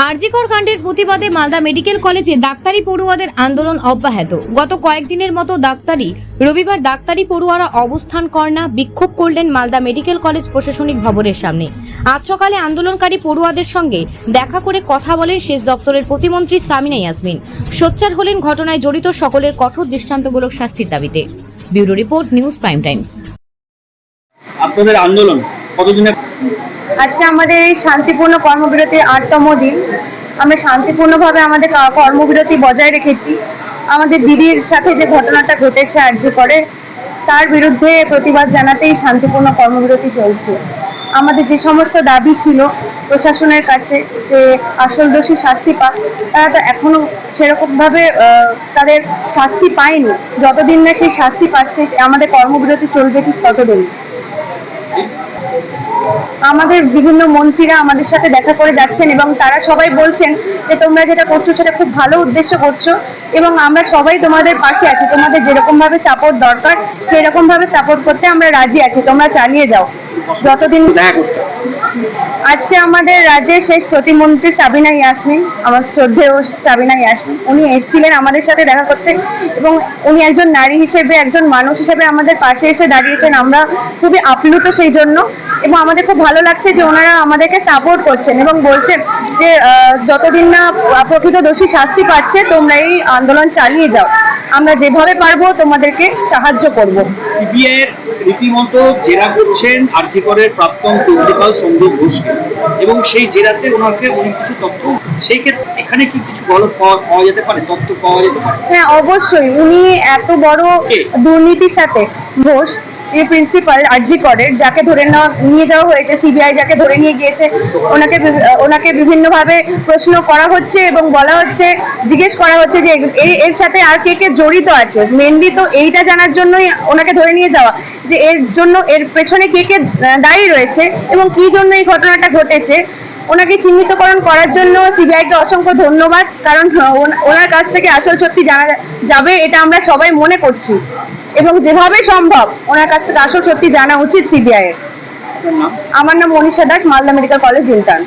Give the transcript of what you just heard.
আরজিকর কাণ্ডের প্রতিবাদে মালদা মেডিকেল কলেজে ডাক্তারি পড়ুয়াদের আন্দোলন অব্যাহত। গত কয়েকদিনের মতো রবিবার ডাক্তারি পড়ুয়ারা অবস্থান করনা বিক্ষোভ করলেন মালদা মেডিকেল কলেজ প্রশাসনিক ভবনের সামনে। আজ সকালে আন্দোলনকারী পড়ুয়াদের সঙ্গে দেখা করে কথা বলেন সেচ দপ্তরের প্রতিমন্ত্রী সাবিনা ইয়াসমিন। সোচ্চার হলেন ঘটনায় জড়িত সকলের কঠোর দৃষ্টান্তমূলক শাস্তির দাবিতে। Bureau report, news prime Times. আপনাদের আন্দোলন কতদিনের? আজকে আমাদের এই শান্তিপূর্ণ কর্মবিরতির 8তম দিন। আমরা শান্তিপূর্ণভাবে আমাদের কর্মবিরতি বজায় রেখেছি। আমাদের দিদির সাথে যে ঘটনাটা ঘটেছে আরজিকরে, তার বিরুদ্ধে প্রতিবাদ জানাতেই শান্তিপূর্ণ কর্মবিরতি চলছে। আমাদের যে সমস্ত দাবি ছিল প্রশাসনের কাছে যে আসল দোষী শাস্তি পাক, তারা তো এখনো সেরকমভাবে তাদের শাস্তি পায়নি। যতদিন না সেই শাস্তি পাচ্ছে আমাদের কর্মবিরতি চলবে ঠিক ততদিন। আমাদের বিভিন্ন মন্ত্রীরা আমাদের সাথে দেখা করে যাচ্ছেন এবং তারা সবাই বলছেন যে তোমরা যেটা করছো সেটা খুব ভালো উদ্দেশ্য করছো এবং আমরা সবাই তোমাদের পাশে আছি। তোমাদের যেরকম ভাবে সাপোর্ট দরকার সেরকম ভাবে সাপোর্ট করতে আমরা রাজি আছি। তোমরা চালিয়ে যাও যতদিন। আজকে আমাদের রাজ্যের শেষ প্রতিমন্ত্রী সাবিনা ইয়াসমিন, আমার শ্রদ্ধেয় সাবিনা ইয়াসমিন, উনি এসেছিলেন আমাদের সাথে দেখা করতে এবং উনি একজন নারী হিসেবে, একজন মানুষ হিসেবে আমাদের পাশে এসে দাঁড়িয়েছেন। আমরা খুবই আপ্লুত সেই জন্য এবং আমাদের খুব ভালো লাগছে যে ওনারা আমাদেরকে সাপোর্ট করছেন এবং বলছেন যে যতদিন না প্রকৃত দোষী শাস্তি পাচ্ছে তোমরা এই আন্দোলন চালিয়ে যাও, আমরা যেভাবে পারবো তোমাদেরকে সাহায্য করব। সিবিআই এর রীতিমতো জেরা করছেন আরজিকরের প্রাক্তন প্রিন্সিপাল সন্দীপ ঘোষকে এবং সেই জেরাতে ওনাকে অনেক কিছু তথ্য, সেই ক্ষেত্রে এখানে কি কিছু গলত পাওয়া যেতে পারে, তথ্য পাওয়া যেতে পারে? হ্যাঁ, অবশ্যই। উনি এত বড় দুর্নীতির সাথে ঘোষ, যে প্রিন্সিপাল আরজিকরের, যাকে ধরে নিয়ে যাওয়া হয়েছে, সিবিআই যাকে ধরে নিয়ে গিয়েছে, ওনাকে বিভিন্নভাবে প্রশ্ন করা হচ্ছে এবং বলা হচ্ছে, জিজ্ঞেস করা হচ্ছে যে এর সাথে আর কে কে জড়িত আছে। মেনলি তো এইটা জানার জন্যই ওনাকে ধরে নিয়ে যাওয়া যে এর পেছনে কে কে দায়ী রয়েছে এবং কি জন্য এই ঘটনাটা ঘটেছে। ওনাকে চিহ্নিতকরণ করার জন্য সিবিআইকে অসংখ্য ধন্যবাদ, কারণ ওনার কাছ থেকে আসল সত্যি জানা যাবে এটা আমরা সবাই মনে করছি এবং যেভাবে সম্ভব ওনার কাছ থেকে আসল সত্যি জানা উচিত সিবিআই এর। আমার নাম Manisha Das, Malda medical college intern.